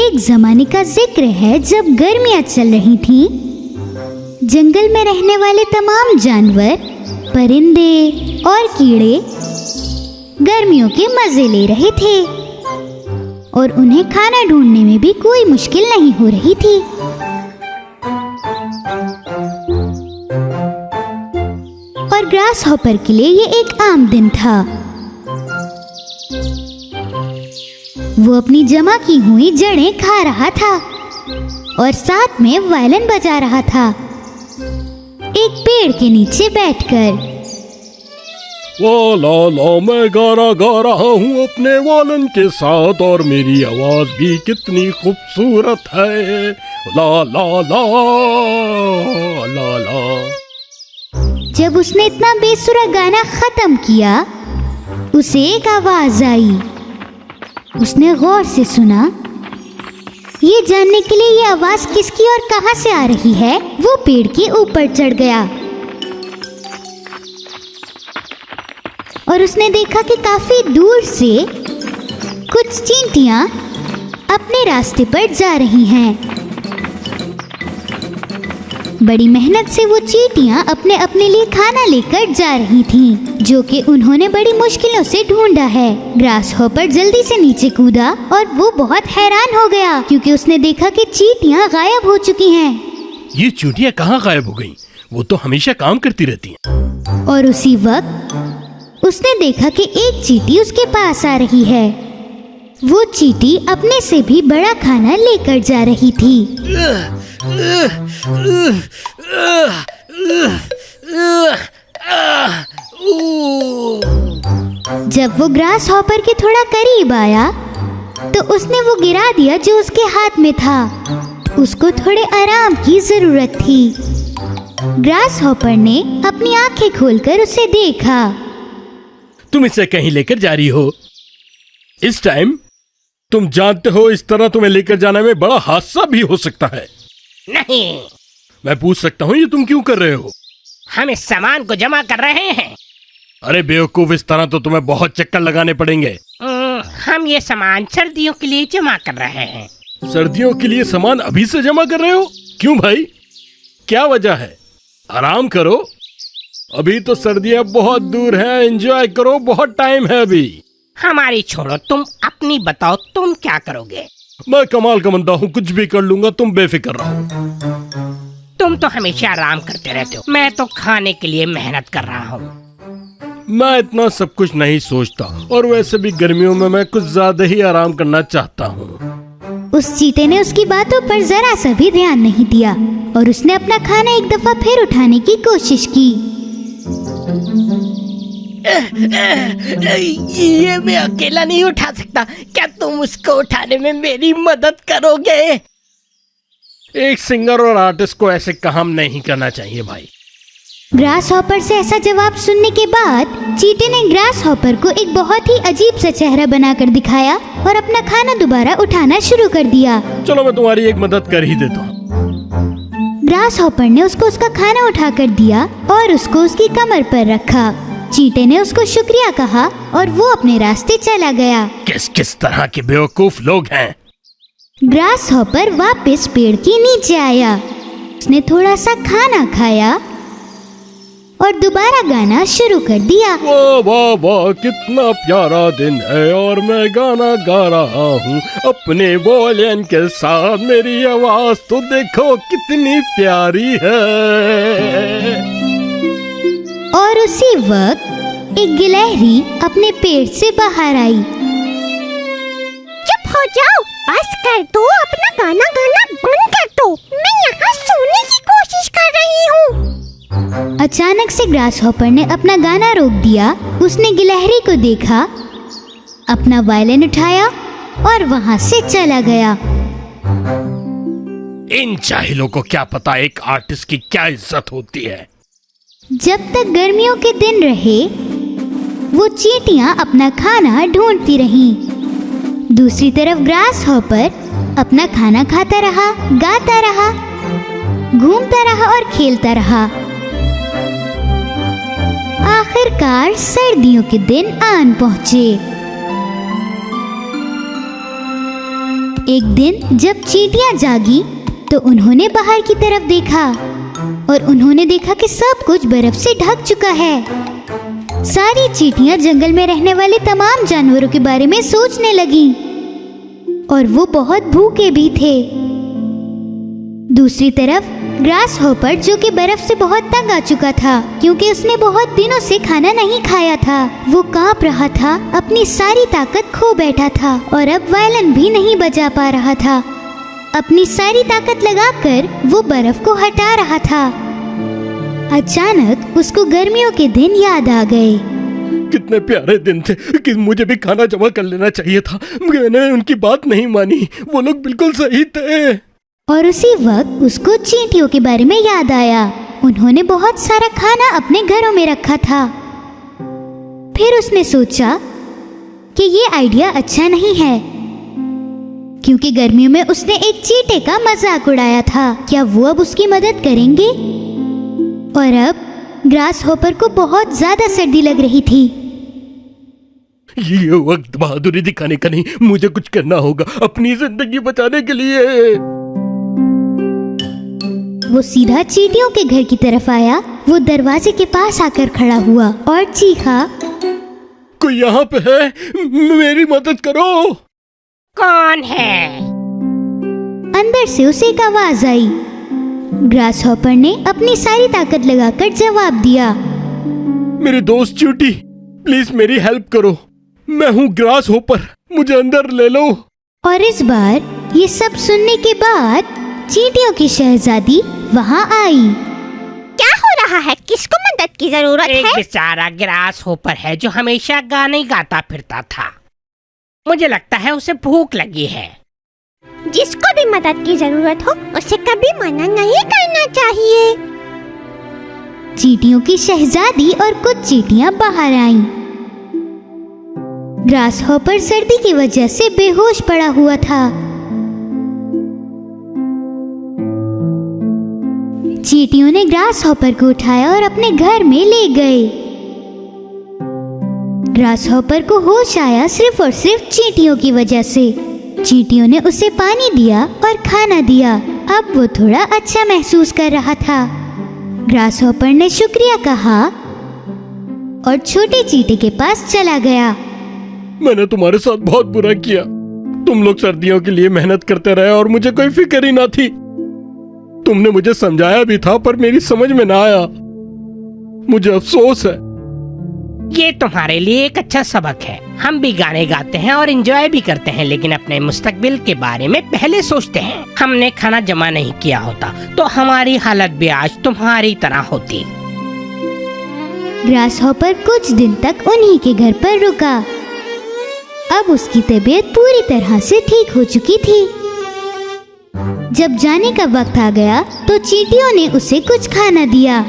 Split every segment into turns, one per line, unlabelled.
एक जमाने का जिक्र है जब गर्मियां चल रही थीं। जंगल में रहने वाले तमाम जानवर, परिंदे और कीड़े गर्मियों के मजे ले रहे थे और उन्हें खाना ढूंढने में भी कोई मुश्किल नहीं हो रही थी। और ग्रास हॉपर के लिए ये एक आम दिन था। वो अपनी जमा की हुई जड़ें खा रहा था और साथ में वायलिन बजा रहा था, एक पेड़ के नीचे बैठकर।
ला ला मैं गाना गा रहा हूँ अपने वालन के साथ और मेरी आवाज भी कितनी खूबसूरत है। ला ला ला ला ला।
जब उसने इतना बेसुरा गाना खत्म किया, उसे एक आवाज आई। उसने गौर से सुना। ये जानने के लिए ये आवाज किसकी और कहां से आ रही है, वो पेड़ के ऊपर चढ़ गया और उसने देखा कि काफी दूर से कुछ चींटियां अपने रास्ते पर जा रही हैं। बड़ी मेहनत से वो चींटियां अपने लिए खाना लेकर जा रही थीं, जो कि उन्होंने बड़ी मुश्किलों से ढूंढा है। ग्रास हॉपर जल्दी से नीचे कूदा और वो बहुत हैरान हो गया क्योंकि उसने देखा कि चींटियां गायब हो चुकी हैं।
ये चींटियां कहाँ गायब हो गईं? वो तो हमेशा काम करती रहती हैं।
और उसी वक्त उसने देखा कि एक चींटी उसके पास आ रही है। वो चींटी अपने से भी बड़ा खाना लेकर जा रही थी। जब वो ग्रास हॉपर के थोड़ा करीब आया तो उसने वो गिरा दिया जो उसके हाथ में था। उसको थोड़े आराम की जरूरत थी। ग्रास हॉपर ने अपनी आंखें खोलकर उसे देखा।
तुम इसे कहीं लेकर जा रही हो इस टाइम? तुम जानते हो इस तरह तुम्हें लेकर जाने में बड़ा हादसा भी हो सकता है।
नहीं।
मैं पूछ सकता हूँ ये तुम क्यों कर रहे हो?
हम इस सामान को जमा कर रहे हैं।
अरे बेवकूफ, इस तरह तो तुम्हें बहुत चक्कर लगाने पड़ेंगे।
हम ये सामान सर्दियों के लिए जमा कर रहे हैं।
सर्दियों के लिए सामान अभी से जमा कर रहे हो? क्यों भाई, क्या वजह है? आराम करो, अभी तो सर्दियां बहुत दूर हैं। एंजॉय करो, बहुत टाइम है अभी।
हमारी छोड़ो, तुम अपनी बताओ, तुम क्या करोगे?
मैं कमाल का बंदा हूँ, कुछ भी कर लूंगा, तुम बेफिक्र रहो।
तुम तो हमेशा आराम करते रहते हो, मैं तो खाने के लिए मेहनत कर रहा हूँ।
मैं इतना सब कुछ नहीं सोचता और वैसे भी गर्मियों में मैं कुछ ज्यादा ही आराम करना चाहता हूँ।
उस चीते ने उसकी बातों पर जरा सा भी ध्यान नहीं दिया और उसने अपना खाना एक दफा फिर उठाने की कोशिश की।
ये मैं अकेला नहीं उठा सकता, क्या तुम उसको उठाने में मेरी मदद करोगे?
एक सिंगर और आर्टिस्ट को ऐसे काम नहीं करना चाहिए भाई।
ग्रास हॉपर से ऐसा जवाब सुनने के बाद चीते ने ग्रास हॉपर को एक बहुत ही अजीब सा चेहरा बनाकर दिखाया और अपना खाना दोबारा उठाना शुरू कर दिया।
चलो मैं तुम्हारी एक मदद कर ही देता हूँ।
ग्रास हॉपर ने उसको उसका खाना उठाकर दिया और उसको उसकी कमर पर रखा। चीते ने उसको शुक्रिया कहा और वो अपने रास्ते चला गया।
किस किस तरह के बेवकूफ लोग हैं।
ग्रास हॉपर वापस पेड़ के नीचे आया। उसने थोड़ा सा खाना खाया और दोबारा गाना शुरू कर दिया।
वाह वाह वाह, कितना प्यारा दिन है और मैं गाना गा रहा हूँ अपने वॉयलिन के साथ। मेरी आवाज तो देखो कितनी प्यारी है।
और उसी वक्त एक गिलहरी अपने पेड़ से बाहर आई।
चुप हो जाओ, बस कर दो, अपना गाना गाना बंद कर दो, मैं यहाँ सोने की कोशिश कर रही हूँ।
अचानक से ग्रास हॉपर ने अपना गाना रोक दिया। उसने गिलहरी को देखा, अपना वायलिन उठाया और वहाँ से चला गया।
इन जाहिलों को क्या पता एक आर्टिस्ट की क्या इज्जत होती है।
जब तक गर्मियों के दिन रहे, वो चींटियां अपना खाना ढूंढती रहीं। दूसरी तरफ ग्रास हॉपर अपना खाना खाता रहा, गाता रहा, घूमता रहा और खेलता रहा। आखिरकार सर्दियों के दिन आन पहुंचे। एक दिन जब चींटियां जागी तो उन्होंने बाहर की तरफ देखा और उन्होंने देखा कि सब कुछ बर्फ से ढक चुका है। सारी चींटियां जंगल में रहने वाले तमाम जानवरों के बारे में सोचने लगीं और वो बहुत भूखे भी थे। दूसरी तरफ ग्रास हॉपर, जो कि बर्फ से बहुत तंग आ चुका था क्योंकि उसने बहुत दिनों से खाना नहीं खाया था, वो कांप रहा था, अपनी सारी ताकत खो बैठा था और अब वायलिन भी नहीं बजा पा रहा था। अपनी सारी ताकत लगाकर वो बर्फ को हटा रहा था। अचानक उसको गर्मियों के दिन याद आ गए।
कितने प्यारे दिन थे कि मुझे भी खाना जमा कर लेना चाहिए था। मैंने उनकी बात नहीं मानी, वो लोग बिल्कुल सही थे।
और उसी वक्त उसको चींटियों के बारे में याद आया। उन्होंने बहुत सारा खाना अपने घरों में रखा था। फिर उसने सोचा कि ये आइडिया अच्छा नहीं है, क्योंकि गर्मियों में उसने एक चींटे का मजाक उड़ाया था। क्या वो अब उसकी मदद करेंगे? और अब ग्रास हॉपर को बहुत ज्यादा सर्दी लग रही थी।
ये वक्त बहादुरी दिखाने का नहीं, मुझे कुछ करना होगा अपनी जिंदगी बचाने के लिए।
वो सीधा चींटियों के घर की तरफ आया। वो दरवाजे के पास आकर खड़ा हुआ और चीखा,
कोई यहाँ पे है? मेरी मदद करो।
कौन है?
अंदर से उसे एक आवाज आई। ग्रास हॉपर ने अपनी सारी ताकत लगाकर जवाब दिया,
मेरे दोस्त चींटी, प्लीज मेरी हेल्प करो। मैं हूँ ग्रास हॉपर, मुझे अंदर ले लो।
और इस बार ये सब सुनने के बाद चींटियों की शहजादी वहाँ आई।
क्या हो रहा है? किसको मदद की जरूरत
एक
है?
बेचारा ग्रास हॉपर है जो हमेशा गाने गाता फिरता था। मुझे लगता है उसे भूख लगी है।
जिसको भी मदद की जरूरत हो उसे कभी मना नहीं करना चाहिए।
चींटियों की शहजादी और कुछ चींटियां बाहर आईं। ग्रास हॉपर सर्दी की वजह से बेहोश पड़ा हुआ था। चींटियों ने ग्रास हॉपर को उठाया और अपने घर में ले गए। ग्रास हॉपर को होश आया सिर्फ और सिर्फ चींटियों की वजह से। चींटियों ने उसे पानी दिया और खाना दिया। अब वो थोड़ा अच्छा महसूस कर रहा था। ग्रास हॉपर ने शुक्रिया कहा और छोटे चींटी के पास चला गया।
मैंने तुम्हारे साथ बहुत बुरा किया। तुम लोग सर्दियों के लिए मेहनत करते रहे और मुझे कोई फिक्र ही ना थी। तुमने मुझे समझाया भी था पर मेरी समझ में ना आया। मुझे अफसोस है।
ये तुम्हारे लिए एक अच्छा सबक है। हम भी गाने गाते हैं और एंजॉय भी करते हैं, लेकिन अपने मुस्तकबिल के बारे में पहले सोचते हैं। हमने खाना जमा नहीं किया होता तो हमारी हालत भी आज तुम्हारी तरह होती।
ग्रास हॉपर कुछ दिन तक उन्हीं के घर पर रुका। अब उसकी तबीयत पूरी तरह से ठीक हो चुकी थी। जब जाने का वक्त आ गया तो चींटियों ने उसे कुछ खाना दिया।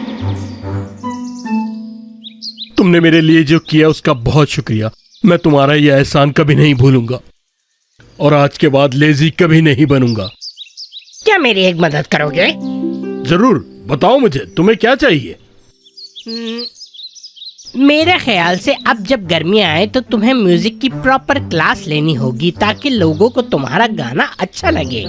तुमने मेरे लिए जो किया उसका बहुत शुक्रिया। मैं तुम्हारा यह एहसान कभी नहीं भूलूंगा और आज के बाद लेजी कभी नहीं बनूंगा।
क्या मेरी एक मदद करोगे?
जरूर, बताओ मुझे तुम्हें क्या चाहिए।
मेरे ख्याल से अब जब गर्मी आए तो तुम्हें म्यूजिक की प्रॉपर क्लास लेनी होगी ताकि लोगों को तुम्हारा गाना अच्छा लगे।